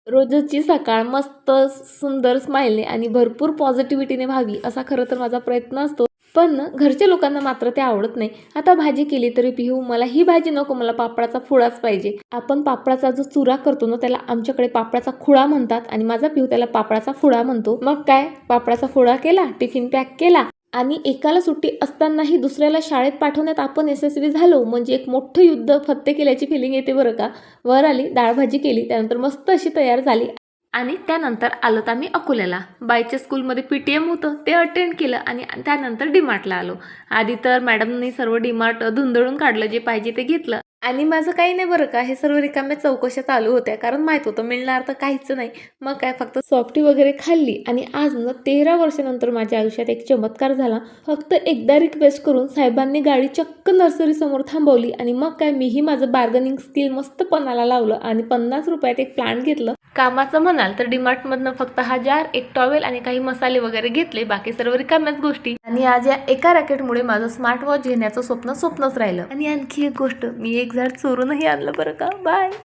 रोजची सकाळ मस्त सुंदर स्माईलने आणि भरपूर पॉझिटिव्हिटीने व्हावी असा खरं तर माझा प्रयत्न असतो. पण ना घरच्या लोकांना मात्र ते आवडत नाही. आता भाजी केली तरी पिहू मला ही भाजी नको, मला पापडाचा खुडाच पाहिजे. आपण पापडाचा जो चुरा करतो ना त्याला आमच्याकडे पापडाचा खुडा म्हणतात आणि माझा पिहू त्याला पापडाचा खुडा म्हणतो. मग काय, पापडाचा खुडा केला, टिफिन पॅक केला आणि एकाला सुट्टी असतानाही दुसऱ्याला शाळेत पाठवण्यात आपण यशस्वी झालो म्हणजे एक मोठं युद्ध फत्ते केल्याची फिलिंग येते बरं का. वर आली, डाळ भाजी केली, त्यानंतर मस्त अशी तयार झाली आणि त्यानंतर आलोत आम्ही अकोल्याला. बाईच्या स्कूलमध्ये PTM होतं, ते अटेंड केलं आणि त्यानंतर डीमार्टला आलो. आधी तर मॅडमनी सर्व डीमार्ट धुंदळून काढलं, जे पाहिजे ते घेतलं आणि माझं काही नाही बरं का, हे सर्व रिकाम्या चौकशा चालू होत्या कारण माहीत होतं मिळणार तर काहीच नाही. मग काय, फक्त सॉफ्टी वगैरे खाल्ली आणि आज ना 13 वर्षानंतर माझ्या आयुष्यात एक चमत्कार झाला. फक्त एकदा रिक्वेस्ट करून साहेबांनी गाडी चक्क नर्सरी समोर थांबवली आणि मग काय, मीही माझं बार्गनिंग स्किल मस्त पणाला लावलं आणि 50 रुपयात एक प्लांट घेतलं. कामाचं म्हणाल तर डीमार्टमधनं फक्त हा जार, एक टॉवेल आणि काही मसाले वगैरे घेतले, बाकी सर्व रिकाम्याच गोष्टी. आणि आज या एका रॅकेटमुळे माझं स्मार्ट वॉच घेण्याचं स्वप्नच राहिलं. आणि आणखी एक गोष्ट, मी एक झाड चोरूनही आणलं बरं का. बाय.